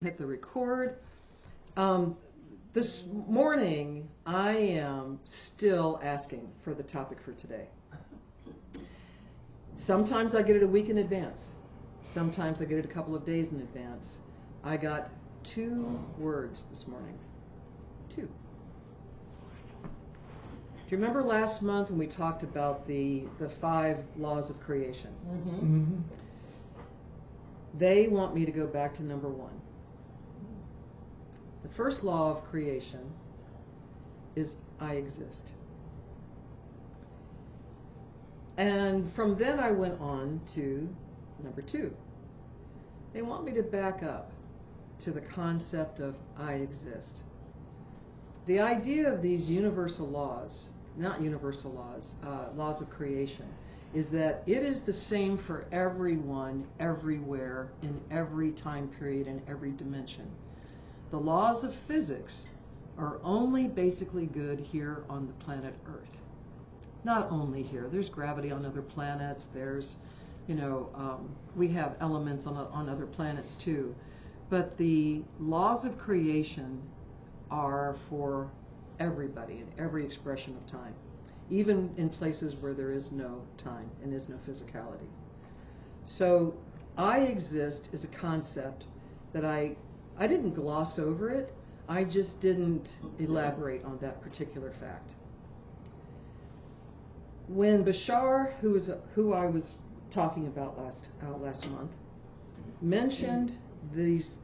Hit the record. This morning, I am still asking for the topic for today. Sometimes I get it a week in advance. Sometimes I get it a couple of days in advance. I got 2 words this morning. 2. Do you remember last month when we talked about the 5 laws of creation? Mm-hmm. They want me to go back to number 1. The first law of creation is I exist. And from then I went on to number 2. They want me to back up to the concept of I exist. The idea of these universal laws, not universal laws, laws of creation, is that it is the same for everyone, everywhere, in every time period, in every dimension. The laws of physics are only basically good here on the planet Earth. Not only here. There's gravity on other planets. There's, we have elements on other planets too. But the laws of creation are for everybody in every expression of time, even in places where there is no time and is no physicality. So I exist is a concept that I didn't gloss over it. I just didn't elaborate on that particular fact. When Bashar, who I was talking about last month, mentioned these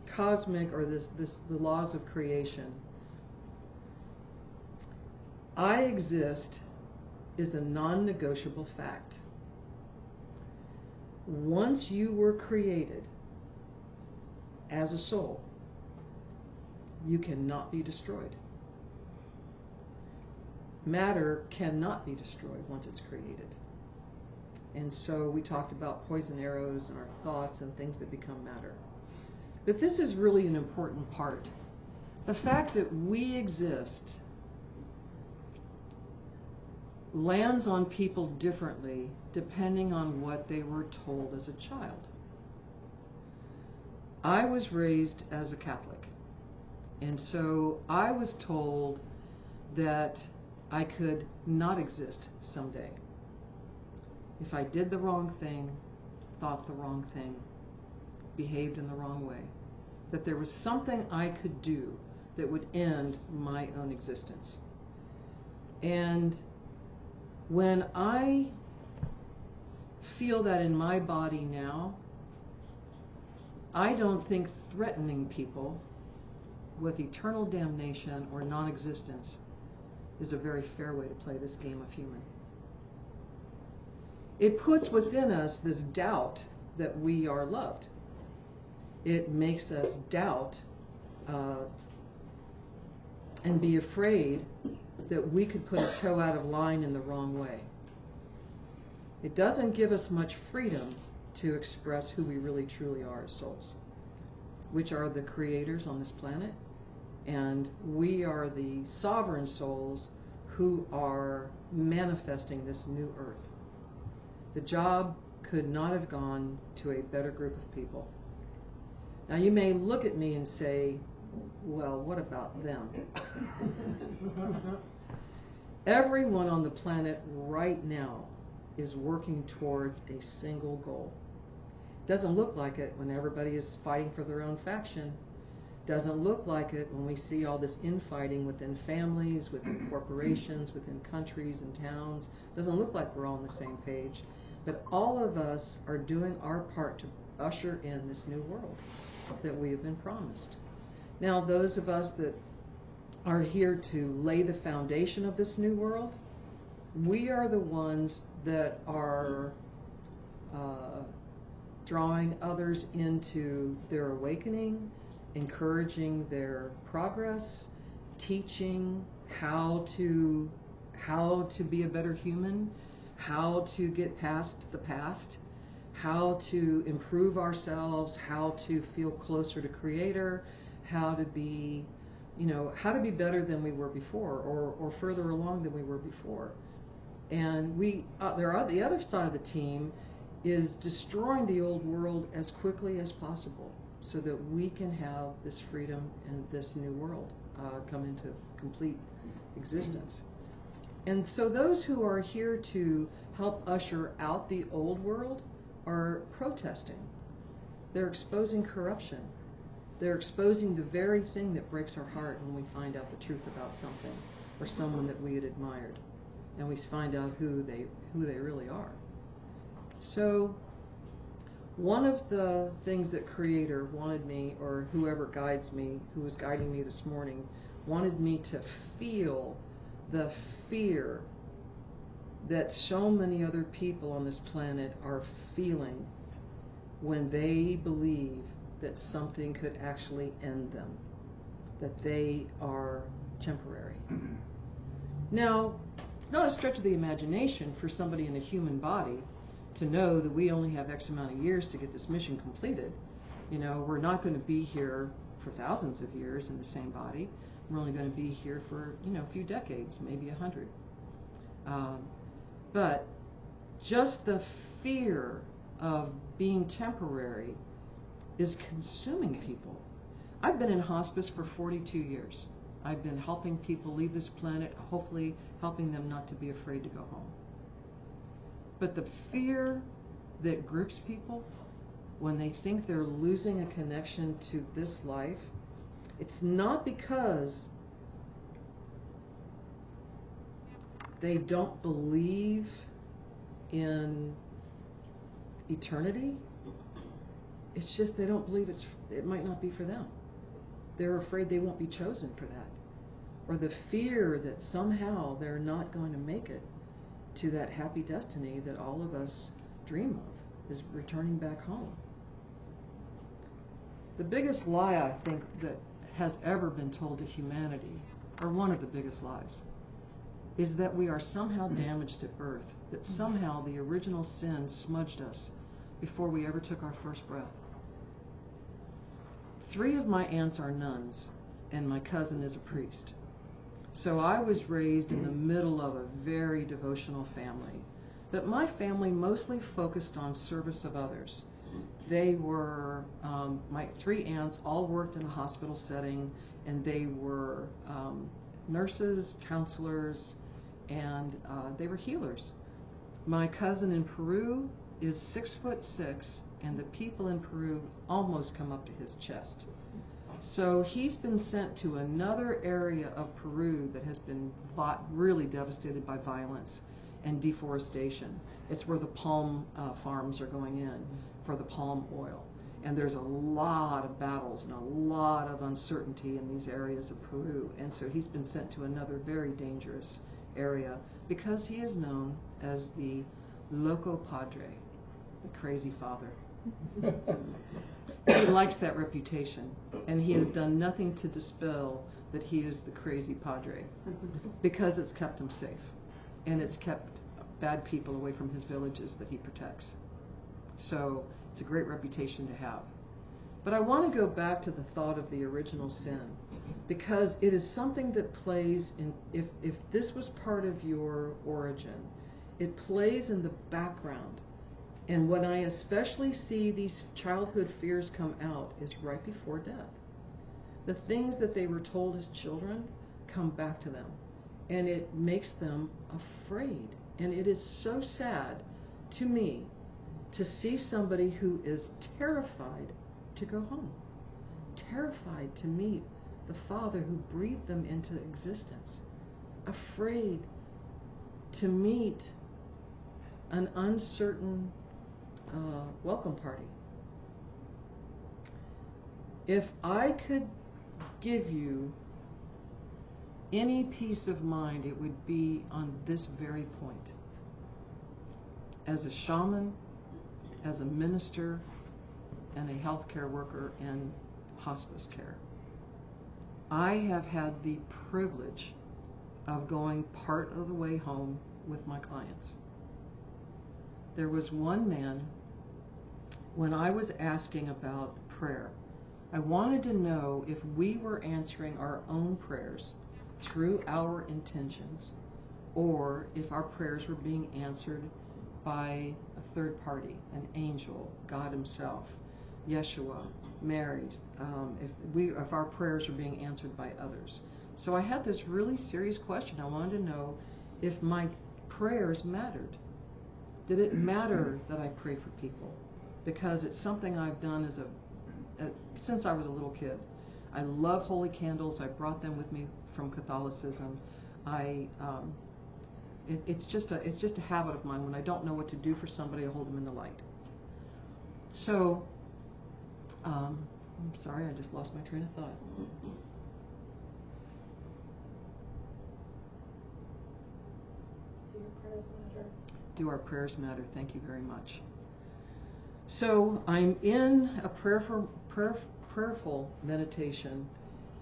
cosmic or the laws of creation, I exist is a non-negotiable fact. Once you were created as a soul, you cannot be destroyed. Matter cannot be destroyed once it's created. And so we talked about poison arrows and our thoughts and things that become matter. But this is really an important part. The fact that we exist lands on people differently depending on what they were told as a child. I was raised as a Catholic, and so I was told that I could not exist someday if I did the wrong thing, thought the wrong thing, behaved in the wrong way, that there was something I could do that would end my own existence. And when I feel that in my body now, I don't think threatening people with eternal damnation or non-existence is a very fair way to play this game of human. It puts within us this doubt that we are loved. It makes us doubt and be afraid that we could put a toe out of line in the wrong way. It doesn't give us much freedom to express who we really truly are as souls, which are the creators on this planet, and we are the sovereign souls who are manifesting this new earth. The job could not have gone to a better group of people. Now you may look at me and say, well, what about them? Everyone on the planet right now is working towards a single goal. Doesn't look like it when everybody is fighting for their own faction. Doesn't look like it when we see all this infighting within families, within corporations, within countries and towns. Doesn't look like we're all on the same page. But all of us are doing our part to usher in this new world that we have been promised. Now, those of us that are here to lay the foundation of this new world, we are the ones that are drawing others into their awakening, encouraging their progress, teaching how to be a better human, how to get past the past, how to improve ourselves, how to feel closer to Creator, how to be better than we were before, or further along than we were before. And the other side of the team is destroying the old world as quickly as possible so that we can have this freedom and this new world come into complete existence. And so those who are here to help usher out the old world are protesting. They're exposing corruption. They're exposing the very thing that breaks our heart when we find out the truth about something or someone that we had admired, and we find out who they really are. So one of the things that Creator wanted me, or whoever guides me, who was guiding me this morning, wanted me to feel the fear that so many other people on this planet are feeling when they believe that something could actually end them, that they are temporary. Now, it's not a stretch of the imagination for somebody in a human body to know that we only have X amount of years to get this mission completed. You know, we're not going to be here for thousands of years in the same body. We're only going to be here for, a few decades, maybe 100. But just the fear of being temporary is consuming people. I've been in hospice for 42 years. I've been helping people leave this planet, hopefully helping them not to be afraid to go home. But the fear that grips people when they think they're losing a connection to this life, it's not because they don't believe in eternity. It's just they don't believe it might not be for them. They're afraid they won't be chosen for that. Or the fear that somehow they're not going to make it to that happy destiny that all of us dream of, is returning back home. The biggest lie, I think, that has ever been told to humanity, or one of the biggest lies, is that we are somehow damaged at birth, that somehow the original sin smudged us before we ever took our first breath. 3 of my aunts are nuns, and my cousin is a priest. So I was raised in the middle of a very devotional family. But my family mostly focused on service of others. They were, my 3 aunts all worked in a hospital setting, and they were nurses, counselors, and they were healers. My cousin in Peru is 6'6", and the people in Peru almost come up to his chest. So he's been sent to another area of Peru that has been really devastated by violence and deforestation. It's where the palm farms are going in for the palm oil. And there's a lot of battles and a lot of uncertainty in these areas of Peru. And so he's been sent to another very dangerous area because he is known as the Loco Padre, the crazy father. He likes that reputation, and he has done nothing to dispel that he is the crazy padre, because it's kept him safe, and it's kept bad people away from his villages that he protects. So it's a great reputation to have. But I want to go back to the thought of the original sin, because it is something that plays in, if this was part of your origin, it plays in the background. And when I especially see these childhood fears come out is right before death. The things that they were told as children come back to them, and it makes them afraid. And it is so sad to me to see somebody who is terrified to go home, terrified to meet the Father who breathed them into existence, afraid to meet an uncertain welcome party. If I could give you any peace of mind, it would be on this very point. As a shaman, as a minister, and a healthcare worker in hospice care, I have had the privilege of going part of the way home with my clients. There was one man, when I was asking about prayer, I wanted to know if we were answering our own prayers through our intentions, or if our prayers were being answered by a third party, an angel, God himself, Yeshua, married, if our prayers are being answered by others. So I had this really serious question. I wanted to know if my prayers mattered. Did it matter that I pray for people? Because it's something I've done since I was a little kid. I love holy candles. I brought them with me from Catholicism. It's just a habit of mine. When I don't know what to do for somebody, I hold them in the light. So, I'm sorry, I just lost my train of thought. Do your prayers matter? Do our prayers matter? Thank you very much. So I'm in a prayerful meditation,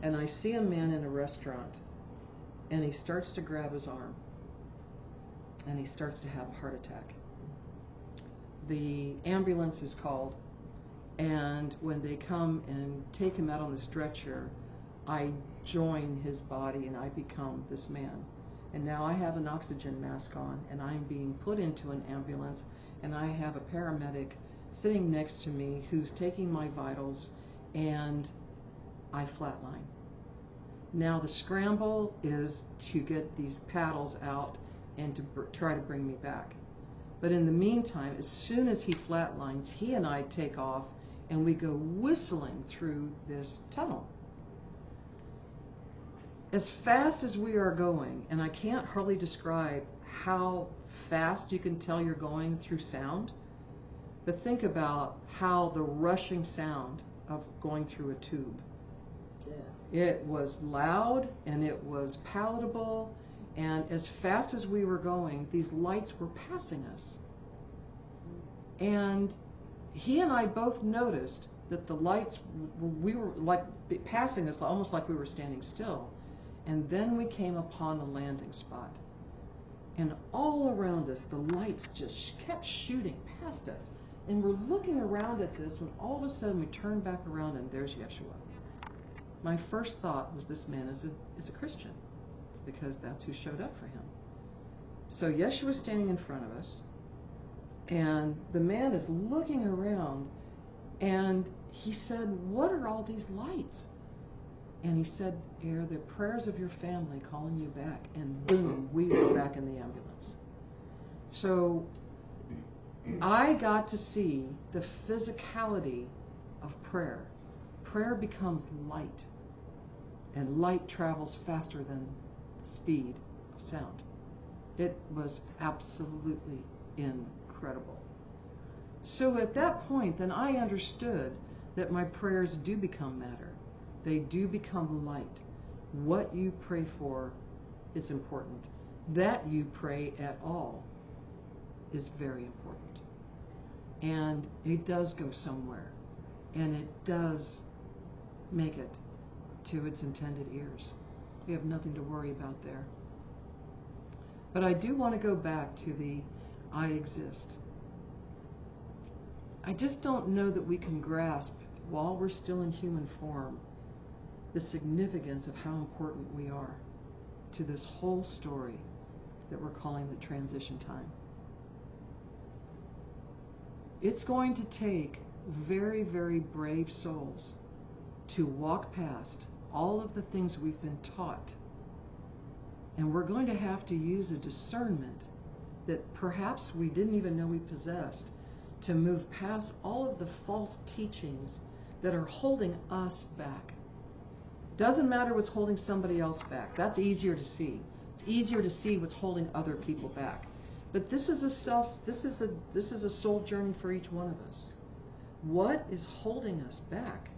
and I see a man in a restaurant, and he starts to grab his arm, and he starts to have a heart attack. The ambulance is called, and when they come and take him out on the stretcher, I join his body and I become this man. And now I have an oxygen mask on, and I'm being put into an ambulance, and I have a paramedic sitting next to me who's taking my vitals, and I flatline. Now the scramble is to get these paddles out and to try to bring me back. But in the meantime, as soon as he flatlines, he and I take off, and we go whistling through this tunnel. As fast as we are going, and I can't hardly describe how fast you can tell you're going through sound, but think about how the rushing sound of going through a tube. Yeah. It was loud and it was palatable, and as fast as we were going, these lights were passing us. And he and I both noticed that the lights, we were like passing us almost like we were standing still. And then we came upon a landing spot. And all around us, the lights just kept shooting past us. And we're looking around at this when all of a sudden we turn back around and there's Yeshua. My first thought was this man is a Christian, because that's who showed up for him. So Yeshua's standing in front of us, and the man is looking around, and he said, "What are all these lights?" And he said, "They're the prayers of your family calling you back." And boom, we were back in the ambulance. So I got to see the physicality of prayer. Prayer becomes light, and light travels faster than the speed of sound. It was absolutely incredible. So at that point, then I understood that my prayers do become matter. They do become light. What you pray for is important. That you pray at all is very important. And it does go somewhere. And it does make it to its intended ears. We have nothing to worry about there. But I do want to go back to the I exist. I just don't know that we can grasp, while we're still in human form, the significance of how important we are to this whole story that we're calling the transition time. It's going to take very, very brave souls to walk past all of the things we've been taught. And we're going to have to use a discernment that perhaps we didn't even know we possessed to move past all of the false teachings that are holding us back. Doesn't matter what's holding somebody else back. That's easier to see. It's easier to see what's holding other people back. But this is a soul journey for each one of us. What is holding us back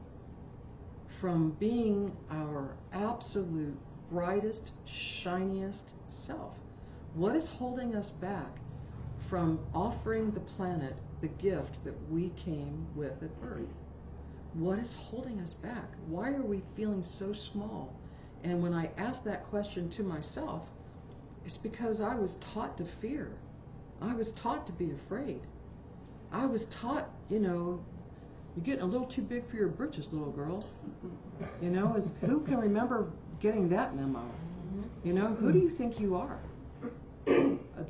from being our absolute brightest, shiniest self? What is holding us back from offering the planet the gift that we came with at birth? What is holding us back? Why are we feeling so small? And when I ask that question to myself, it's because I was taught to fear. I was taught to be afraid. I was taught, you're getting a little too big for your britches, little girl. Who can remember getting that memo? Who do you think you are?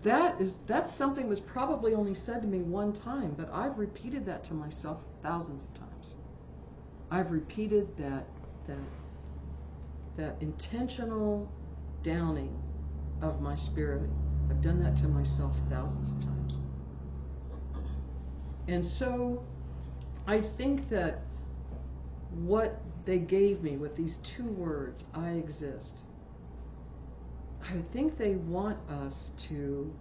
That's something was probably only said to me one time, but I've repeated that to myself thousands of times. I've repeated that intentional downing of my spirit. I've done that to myself thousands of times. And so I think that what they gave me with these 2 words, I exist, I think they want us to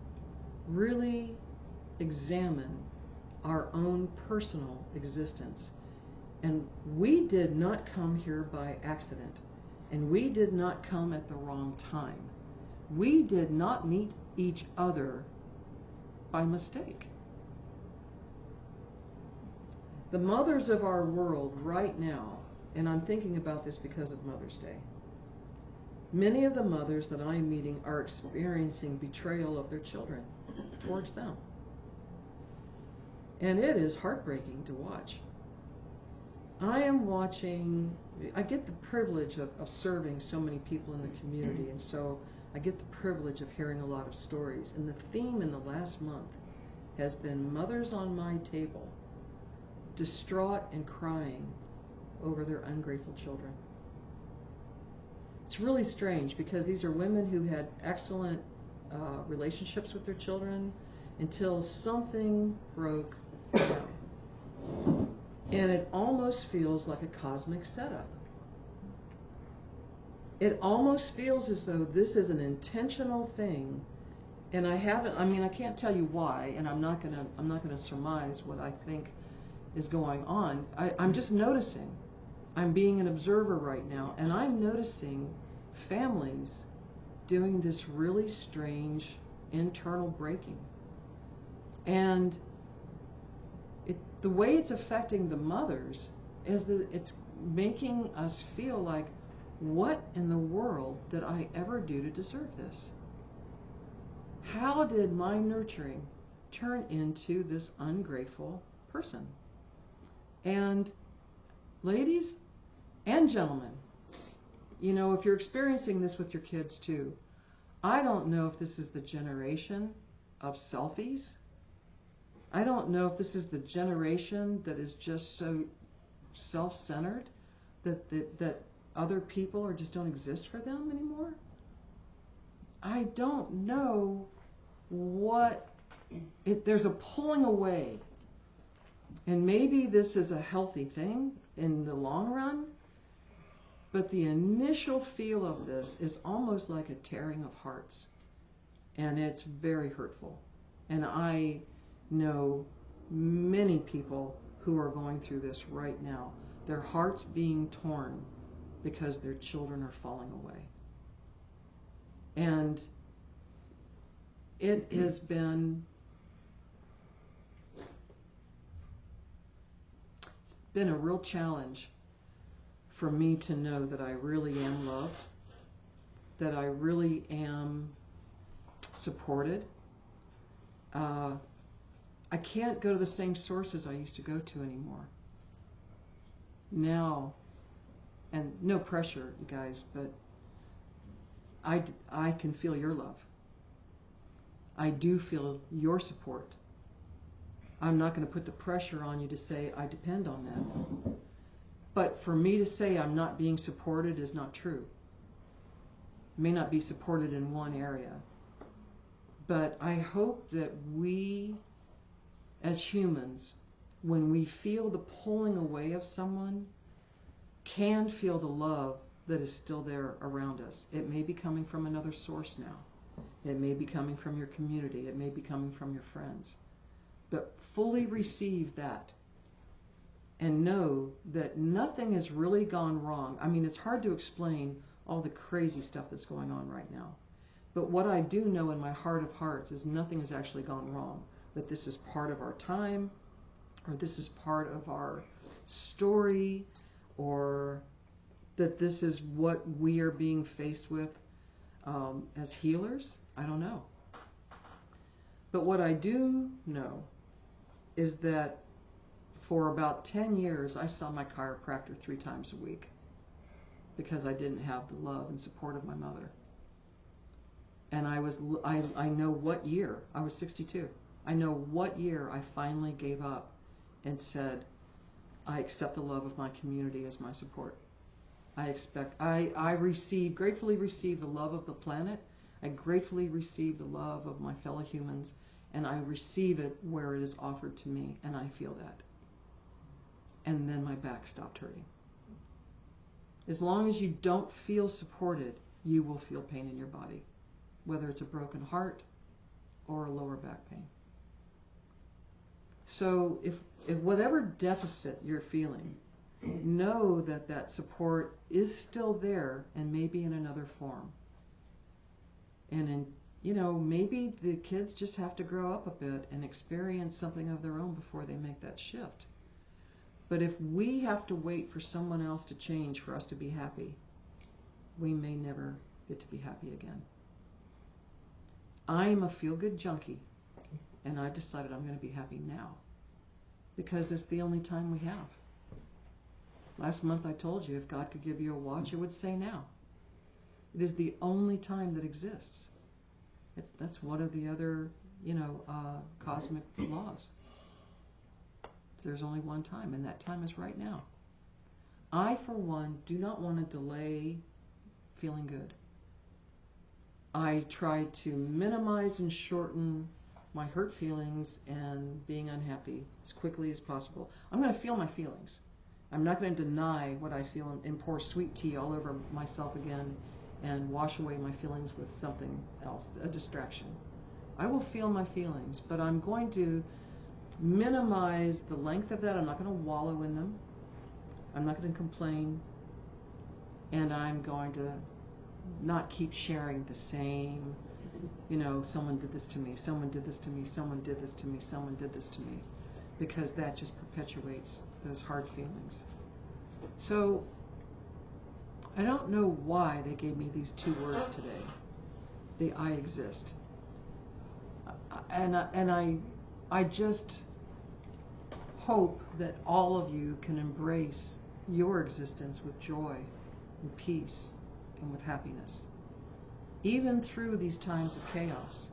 really examine our own personal existence. And we did not come here by accident. And we did not come at the wrong time. We did not meet each other by mistake. The mothers of our world right now, and I'm thinking about this because of Mother's Day, many of the mothers that I'm meeting are experiencing betrayal of their children towards them. And it is heartbreaking to watch. I am watching, I get the privilege of serving so many people in the community, and so I get the privilege of hearing a lot of stories. And the theme in the last month has been mothers on my table, distraught and crying over their ungrateful children. It's really strange because these are women who had excellent relationships with their children until something broke down. And it almost feels like a cosmic setup. It almost feels as though this is an intentional thing, and I can't tell you why, and I'm not gonna surmise what I think is going on. I'm just noticing. I'm being an observer right now, and I'm noticing families doing this really strange internal breaking. And the way it's affecting the mothers is that it's making us feel like, what in the world did I ever do to deserve this? How did my nurturing turn into this ungrateful person? And ladies and gentlemen, if you're experiencing this with your kids too, I don't know if this is the generation of selfies. I don't know if this is the generation that is just so self-centered that other people just don't exist for them anymore. I don't know there's a pulling away. And maybe this is a healthy thing in the long run, but the initial feel of this is almost like a tearing of hearts. And it's very hurtful. And I know many people who are going through this right now. Their hearts being torn because their children are falling away. And it has been a real challenge for me to know that I really am loved, that I really am supported. I can't go to the same sources I used to go to anymore. Now, and no pressure, you guys, but I can feel your love. I do feel your support. I'm not going to put the pressure on you to say I depend on that. But for me to say I'm not being supported is not true. I may not be supported in one area. But I hope that we, as humans, when we feel the pulling away of someone, can feel the love that is still there around us. It may be coming from another source now. It may be coming from your community. It may be coming from your friends. But fully receive that and know that nothing has really gone wrong. I mean, it's hard to explain all the crazy stuff that's going on right now. But what I do know in my heart of hearts is nothing has actually gone wrong. That this is part of our time, or this is part of our story, or that this is what we are being faced with as healers. I don't know. But what I do know is that for about 10 years, I saw my chiropractor 3 times a week because I didn't have the love and support of my mother. And I know what year, I was 62. I know what year I finally gave up and said, I accept the love of my community as my support. I gratefully receive the love of the planet. I gratefully receive the love of my fellow humans, and I receive it where it is offered to me, and I feel that. And then my back stopped hurting. As long as you don't feel supported, you will feel pain in your body, whether it's a broken heart or a lower back pain. So if whatever deficit you're feeling, know that that support is still there and maybe in another form. And maybe the kids just have to grow up a bit and experience something of their own before they make that shift. But if we have to wait for someone else to change for us to be happy, we may never get to be happy again. I'm a feel-good junkie, and I've decided I'm going to be happy now because it's the only time we have. Last month I told you if God could give you a watch, it would say now. It is the only time that exists. That's one of the other, cosmic laws. There's only one time, and that time is right now. I, for one, do not want to delay feeling good. I try to minimize and shorten my hurt feelings and being unhappy as quickly as possible. I'm going to feel my feelings. I'm not going to deny what I feel and pour sweet tea all over myself again and wash away my feelings with something else, a distraction. I will feel my feelings, but I'm going to minimize the length of that. I'm not going to wallow in them. I'm not going to complain. And I'm going to not keep sharing the same, someone did this to me, someone did this to me, someone did this to me, someone did this to me, because that just perpetuates those hard feelings. So I don't know why they gave me these two words today, the I exist. And I just hope that all of you can embrace your existence with joy and peace and with happiness. Even through these times of chaos,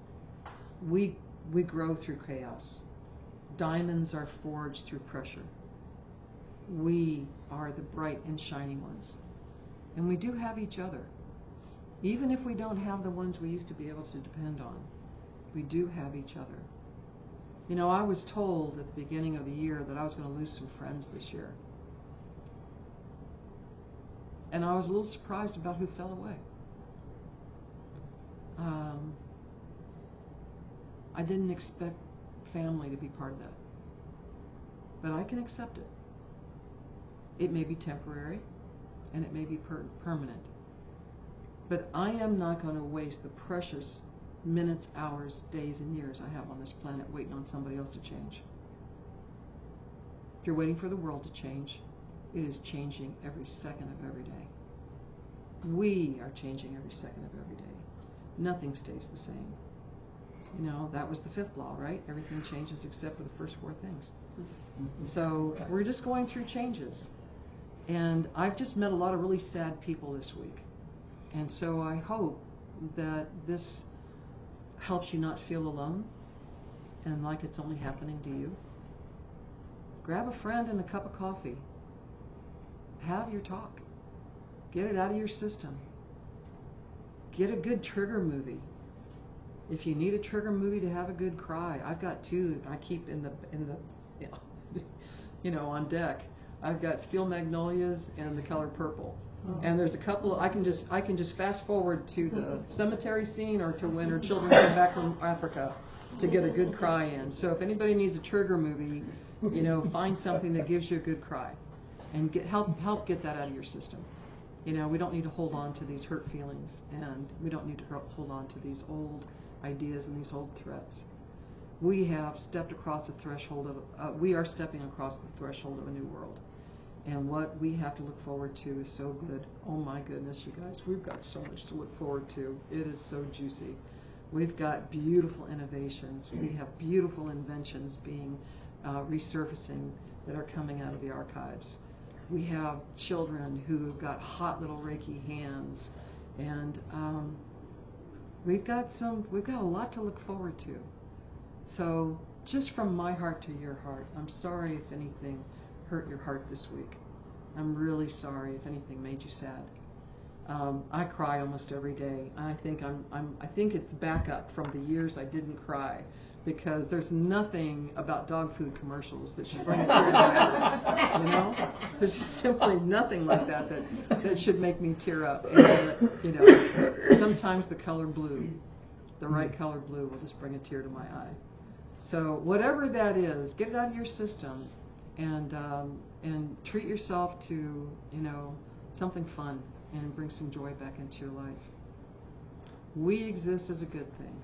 we grow through chaos. Diamonds are forged through pressure. We are the bright and shining ones. And we do have each other. Even if we don't have the ones we used to be able to depend on, we do have each other. I was told at the beginning of the year that I was going to lose some friends this year. And I was a little surprised about who fell away. I didn't expect family to be part of that. But I can accept it. It may be temporary, and it may be permanent. But I am not going to waste the precious minutes, hours, days, and years I have on this planet waiting on somebody else to change. If you're waiting for the world to change, it is changing every second of every day. We are changing every second of every day. Nothing stays the same. That was the fifth law, right? Everything changes except for the first four things. So we're just going through changes. And I've just met a lot of really sad people this week. And so I hope that this helps you not feel alone and like it's only happening to you. Grab a friend and a cup of coffee. Have your talk. Get it out of your system. Get a good trigger movie. If you need a trigger movie to have a good cry, I've got two I keep in the on deck. I've got Steel Magnolias and The Color Purple. And there's a couple I can just fast forward to the cemetery scene or to when her children come back from Africa to get a good cry in. So if anybody needs a trigger movie, find something that gives you a good cry and help get that out of your system. We don't need to hold on to these hurt feelings, and we don't need to hold on to these old ideas and these old threats. We have stepped across the threshold of we are stepping across the threshold of a new world. And what we have to look forward to is so good. Oh my goodness, you guys, we've got so much to look forward to. It is so juicy. We've got beautiful innovations. We have beautiful inventions being resurfacing that are coming out of the archives. We have children who've got hot little Reiki hands, and we've got a lot to look forward to. So just from my heart to your heart, I'm sorry if anything hurt your heart this week. I'm really sorry if anything made you sad. I cry almost every day. I think I think it's backup from the years I didn't cry, because there's nothing about dog food commercials that should bring a tear to my eye. You know, there's just simply nothing like that should make me tear up. And, you know, sometimes the color blue, the right color blue, will just bring a tear to my eye. So whatever that is, get it out of your system, and treat yourself to, you know, something fun, and bring some joy back into your life. We exist as a good thing.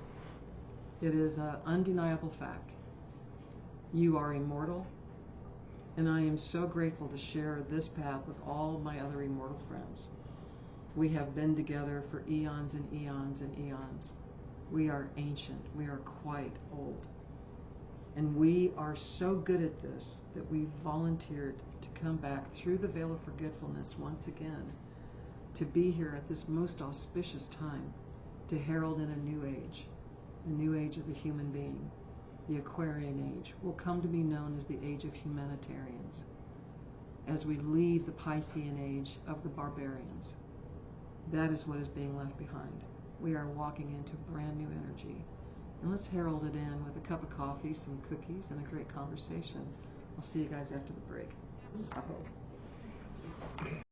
It is an undeniable fact. You are immortal, and I am so grateful to share this path with all my other immortal friends. We have been together for eons and eons and eons. We are ancient. We are quite old. And we are so good at this that we volunteered to come back through the veil of forgetfulness once again, to be here at this most auspicious time, to herald in a new age, the new age of the human being. The Aquarian age will come to be known as the age of humanitarians, as we leave the Piscean age of the barbarians. That is what is being left behind. We are walking into brand new energy. And let's herald it in with a cup of coffee, some cookies, and a great conversation. I'll see you guys after the break. I hope.